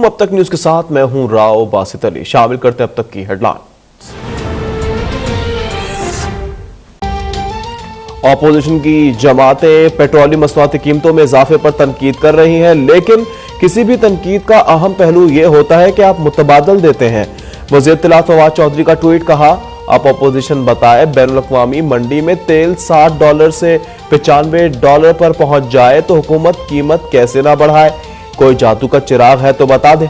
अब तक न्यूज के साथ मैं हूं राव बासित अली। शामिल करते अब तक की हेडलाइन। ऑपोजिशन की जमातें पेट्रोलियम मसनूआती कीमतों में इजाफे पर तनकीद कर रही हैं, लेकिन किसी भी तनकीद का अहम पहलू यह होता है कि आप मुतबादल देते हैं। वज़ीर इत्तलात फवाद चौधरी का ट्वीट, कहा आप ऑपोजिशन बताए बैनुल-अक़वामी मंडी में तेल $60 से $95 पर पहुंच जाए तो हुकूमत कीमत कैसे ना बढ़ाए। कोई जादू का चिराग है तो बता दे।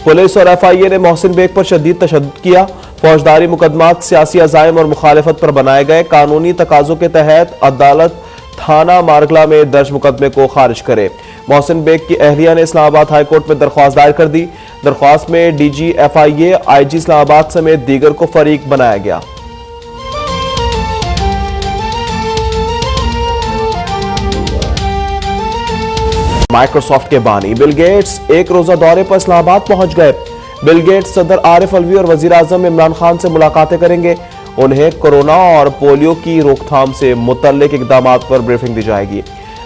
पुलिस और FIA ने मोहसिन बेग पर शदीद तशद्दुद किया। फौजदारी मुकदमात सियासी अज़ाइम और मुखालिफत पर बनाए गए। कानूनी तकाजों के तहत अदालत थाना मारगला में दर्ज मुकदमे को खारिज करे। मोहसिन बेग की अहलिया ने इस्लामाबाद हाई कोर्ट में दरख्वास्त दायर कर दी। दरख्वास्त में DG FIA, IG इस्लामाबाद समेत दीगर को फरीक बनाया गया। माइक्रोसॉफ्ट के बानी बिल गेट्स एक रोजा दौरे पर इस्लामाबाद पहुंच गए। बिल गेट्स सदर आरिफ अलवी और वजीर आजम इमरान खान से मुलाकातें करेंगे। उन्हें कोरोना और पोलियो की रोकथाम से मुतल्लिक इकदामात पर ब्रीफिंग दी जाएगी।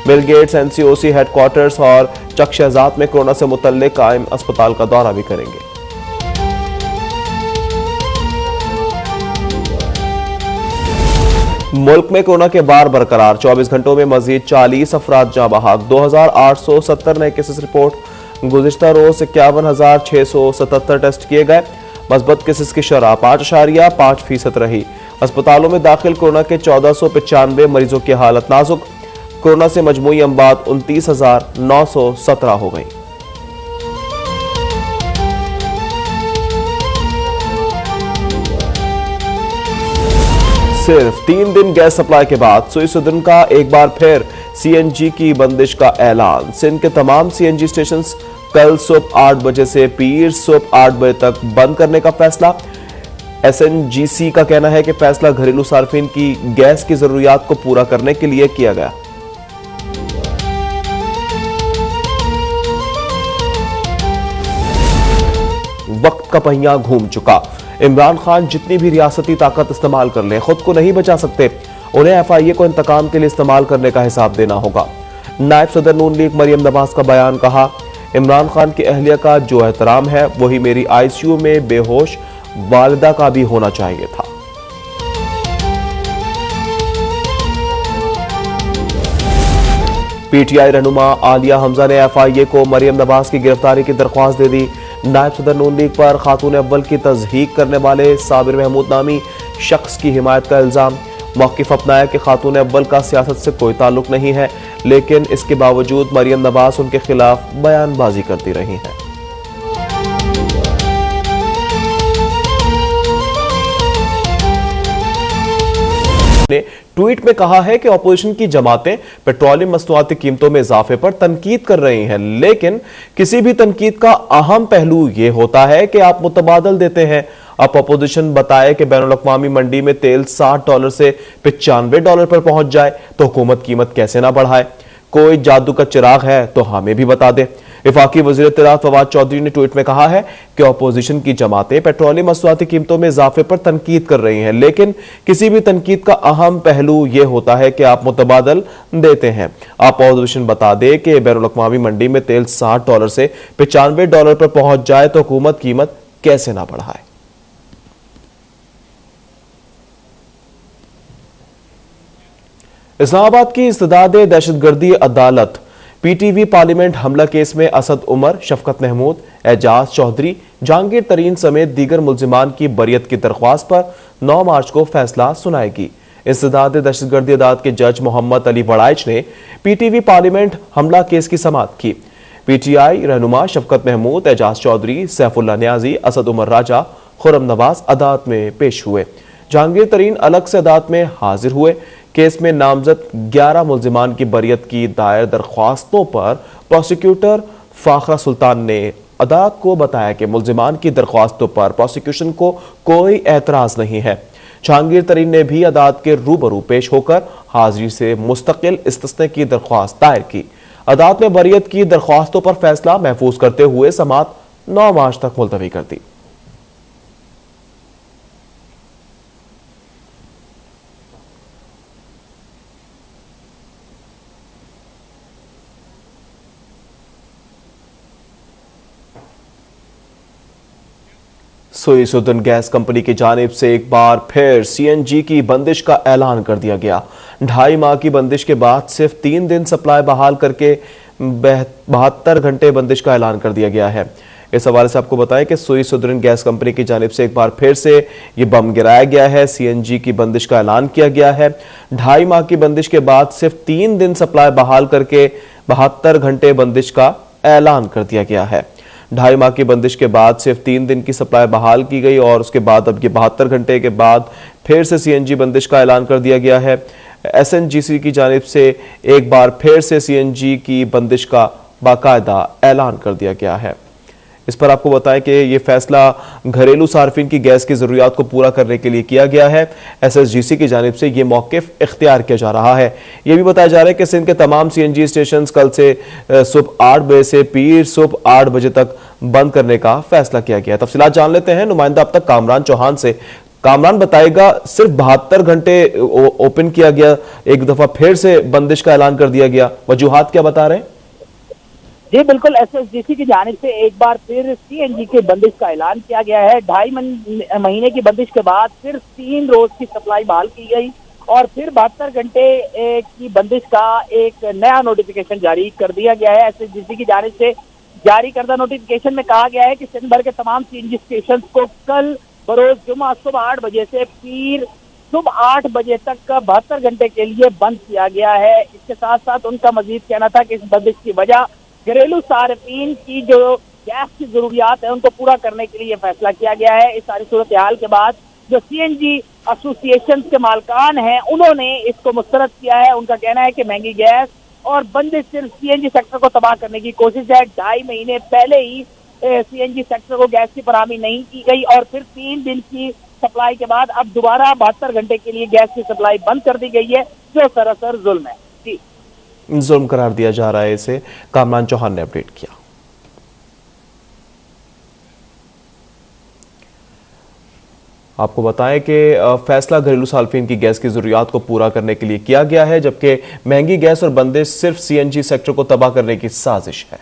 बिल गेट्स NCOC हेडक्वार्टर्स और चक शहजाद में कोरोना से मुतल्लिक कायम अस्पताल का दौरा भी करेंगे। मुल्क में कोरोना के बार बरकरार, 24 घंटों में मजीद 40 अफराद जाँ बहक। 2870 नए केसेस रिपोर्ट। गुज़िश्ता रोज 51,677 टेस्ट किए गए। मस्बत केसेस की शरह 5.5% रही। अस्पतालों में दाखिल कोरोना के 1495 मरीजों की हालत नाजुक। कोरोना से मजमूई अमवात 29,917 हो गई। सिर्फ 3 दिन गैस सप्लाई के बाद सुई-सुदन का एक बार फिर CNG की बंदिश का ऐलान। सिंध के तमाम CNG स्टेशन कल सुबह 8 बजे से पीर सुबह 8 बजे तक बंद करने का फैसला। SNGC का कहना है कि फैसला घरेलू सार्फिन की गैस की जरूरियात को पूरा करने के लिए किया गया। वक्त का पहिया घूम चुका। इमरान खान जितनी भी रियासती ताकत इस्तेमाल कर लें, खुद को नहीं बचा सकते। उन्हें FIA को इंतकाम के लिए इस्तेमाल करने का हिसाब देना होगा। नायब सदर नून लीग मरियम नवाज का बयान, कहा इमरान खान की अहलिया का जो एहतराम है वही मेरी ICU में बेहोश वालिदा का भी होना चाहिए था। PTI रहनुमा आलिया हमजा ने FIA को मरियम नवाज की गिरफ्तारी की दरख्वास्त दे दी। नायब सदर नून लीग पर खातून अव्वल की तज़हीक करने वाले साबिर महमूद नामी शख्स की हिमायत का इल्जाम। मौक़िफ़ अपनाया कि खातून अव्वल का सियासत से कोई ताल्लुक नहीं है, लेकिन इसके बावजूद मरियम नवाज उनके खिलाफ बयानबाजी करती रही हैं। ने ट्वीट में कहा है कि ऑपोजिशन की जमातें पेट्रोलियम मसनूआती कीमतों में इजाफे पर तनकीद कर रही हैं, लेकिन किसी भी तनकीद का अहम पहलू यह होता है कि आप मुतबादल देते हैं। अब ऑपोजिशन बताए कि बैनुल-अक़वामी मंडी में तेल $60 से $95 पर पहुंच जाए तो हुकूमत कीमत कैसे ना बढ़ाए। कोई जादू का चिराग है तो हमें भी बता दे। वफाकी वज़ीर इत्तलात फवाद चौधरी ने ट्वीट में कहा है कि ऑपोजिशन की जमातें पेट्रोलियम मसनूआती कीमतों में इजाफे पर तनकीद कर रही हैं, लेकिन किसी भी तनकीद का अहम पहलू यह होता है कि आप मुतबादल देते हैं। आप ऑपोजिशन बता दे कि बैनुल-अक़वामी मंडी में तेल $60 से $95 पर पहुंच जाए तो हुकूमत कीमत कैसे ना बढ़ाए। इस्लामाबाद की इस्तदाद दहशतगर्दी अदालत PTV पार्लियामेंट हमला केस में असद उमर, शफकत महमूद, एजाज चौधरी, जहांगीर तरीन समेत दीगर मुल्जिमान की बरियत की दरख्वास्त पर 9 मार्च को फैसला सुनाएगी। इस्तदाद दहशतगर्दी अदालत के जज मोहम्मद अली वड़ाइच ने PTV पार्लियामेंट हमला केस की समाअत की। PTI रहनुमा शफकत महमूद, एजाज चौधरी, सैफुल्लाह न्याजी, असद उमर राजा, खुर्रम नवाज अदालत में पेश हुए। जहांगीर तरीन अलग से अदालत में हाजिर हुए। केस में नामजद 11 मुल्जिमान की बरियत की दायर दरख्वास्तों पर प्रोसिक्यूटर फाखरा सुल्तान ने अदालत को बताया कि मुल्जिमान की दरख्वास्तों पर प्रोसिक्यूशन को कोई एतराज नहीं है। जहांगीर तरीन ने भी अदालत के रूबरू पेश होकर हाजिरी से मुस्तकिल इस्तिस्ना की दरख्वास्त दायर की। अदालत में बरियत की दरख्वास्तों पर फैसला महफूज करते हुए समाअत 9 मार्च तक मुलतवी कर दी। सुईसुदन गैस कंपनी की जानिब से एक बार फिर सीएनजी की बंदिश का ऐलान कर दिया गया। 2.5 माह की बंदिश के बाद सिर्फ 3 दिन सप्लाई बहाल करके 72 घंटे बंदिश का ऐलान कर दिया गया है। इस हवाले से आपको बताएं कि सुईसुदन गैस कंपनी की जानिब से एक बार फिर से ये बम गिराया गया है। सीएनजी की बंदिश का ऐलान किया गया है। 2.5 माह की बंदिश के बाद सिर्फ 3 दिन सप्लाई बहाल करके 72 घंटे बंदिश का ऐलान कर दिया गया है। 2.5 माह की बंदिश के बाद सिर्फ 3 दिन की सप्लाई बहाल की गई और उसके बाद अब ये 72 घंटे के बाद फिर से सीएनजी बंदिश का ऐलान कर दिया गया है। एसएनजीसी की जानिब से एक बार फिर से सीएनजी की बंदिश का बाकायदा ऐलान कर दिया गया है। इस पर आपको बताएं कि ये फैसला घरेलू सार्फिन की गैस की जरूरियात को पूरा करने के लिए किया गया है। एसएसजीसी की जानिब से ये मौकिफ इख्तियार किया जा रहा है। यह भी बताया जा रहा है कि सिंध के तमाम सीएनजी स्टेशन कल से सुबह 8 बजे से पीर सुबह 8 बजे तक बंद करने का फैसला किया गया है। तफसीलात जान लेते हैं नुमाइंदा अब तक कामरान चौहान से। कामरान बताएगा, सिर्फ 72 घंटे ओपन किया गया, एक दफा फिर से बंदिश का ऐलान कर दिया गया, वजूहात क्या बता रहे हैं? जी बिल्कुल, एसएसजीसी की जानिब से एक बार फिर सीएनजी की बंदिश का ऐलान किया गया है। 2.5 महीने की बंदिश के बाद फिर 3 रोज की सप्लाई बहाल की गई और फिर 72 घंटे की बंदिश का एक नया नोटिफिकेशन जारी कर दिया गया है। एसएसजीसी की जानिब से जारी करदा नोटिफिकेशन में कहा गया है कि सिंध भर के तमाम सीएनजी स्टेशन को कल बरोज जुमा सुबह 8 बजे से पीर सुबह 8 बजे तक का 72 घंटे के लिए बंद किया गया है। इसके साथ साथ उनका मजीद कहना था कि इस बंदिश की वजह घरेलू सार्फिन की जो गैस की जरूरियात है उनको पूरा करने के लिए यह फैसला किया गया है। इस सारी सूरत हाल के बाद जो सीएनजी एसोसिएशन के मालकान हैं उन्होंने इसको मुस्तरद किया है। उनका कहना है कि महंगी गैस और बंदिश सिर्फ सीएनजी सेक्टर को तबाह करने की कोशिश है। 2.5 महीने पहले ही सीएनजी सेक्टर को गैस की फराहमी नहीं की गई और फिर 3 दिन की सप्लाई के बाद अब दोबारा 72 घंटे के लिए गैस की सप्लाई बंद कर दी गई है, जो सरासर जुल्म है। जी, जुल्म करार दिया जा रहा है, इसे कामरान चौहान ने अपडेट किया। आपको बताएं कि फैसला घरेलू सार्फिन की गैस की जरूरियात को पूरा करने के लिए किया गया है, जबकि महंगी गैस और बंदिश सिर्फ सीएनजी सेक्टर को तबाह करने की साजिश है।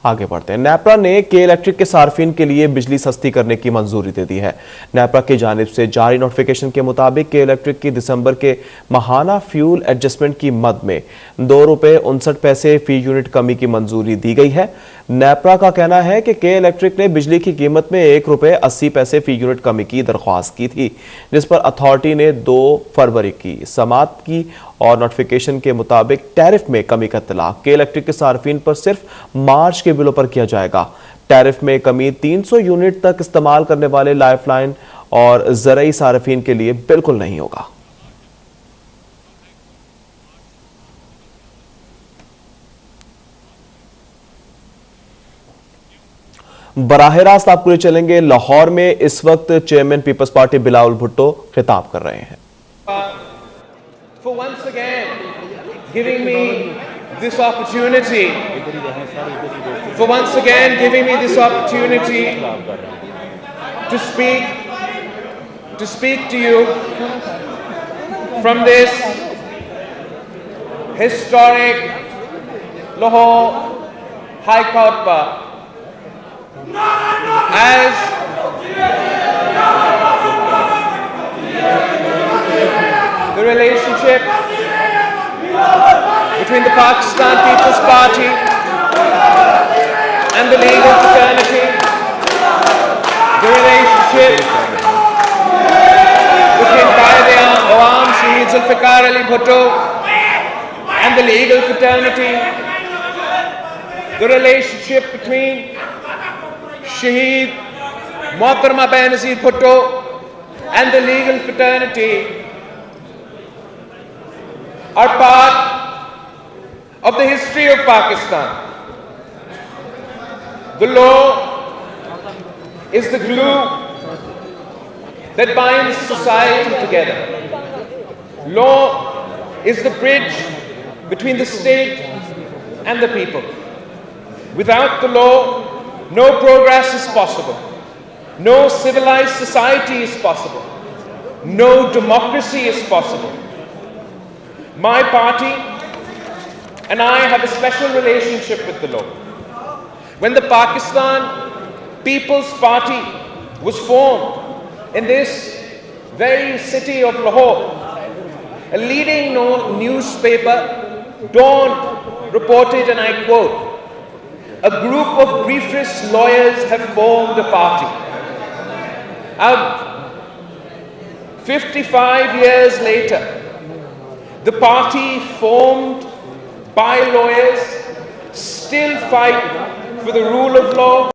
आगे बढ़ते हैं। नेपरा ने के इलेक्ट्रिक के सार्फिन के लिए बिजली सस्ती करने की मंजूरी दे दी है। नेपरा की जानिब से जारी नोटिफिकेशन के मुताबिक के इलेक्ट्रिक की दिसंबर के माहाना फ्यूल एडजस्टमेंट की मद में ₹2.59 फी यूनिट कमी की मंजूरी दी गई है। नेपरा का कहना है कि के इलेक्ट्रिक ने बिजली की कीमत में ₹1.80 फी यूनिट कमी की दरख्वास्त की थी, जिस पर अथॉरिटी ने 2 फरवरी की समाअत की और नोटिफिकेशन के मुताबिक टैरिफ में कमी का इत्तलाक के इलेक्ट्रिक के सार्फिन पर सिर्फ मार्च के बिलों पर किया जाएगा। टैरिफ में कमी 300 यूनिट तक इस्तेमाल करने वाले लाइफलाइन और ज़रई सार्फिन के लिए बिल्कुल नहीं होगा। बराह रास्त आपको ले चलेंगे लाहौर में। इस वक्त चेयरमैन पीपल्स पार्टी बिलावल भुट्टो खिताब कर रहे हैं। For once again giving me this opportunity, for once again giving me this opportunity to speak to you from this historic Lahore High Court bar. As the relationship between the Pakistan People's Party and the legal fraternity, the relationship between Qaid-e-Awam Shaheed Zulfikar Ali Bhutto and the legal fraternity, the relationship between Shaheed Mohtarama Benazir Bhutto and the legal fraternity are part of the history of Pakistan. The law is the glue that binds society together. Law is the bridge between the state and the people. Without the law, no progress is possible. No civilized society is possible. No democracy is possible. My party and I have a special relationship with the law. When the Pakistan People's Party was formed in this very city of Lahore. A leading newspaper, Dawn, reported, and I quote, "A group of briefless lawyers have formed a party." 55 years later, the party formed by lawyers still fight for the rule of law,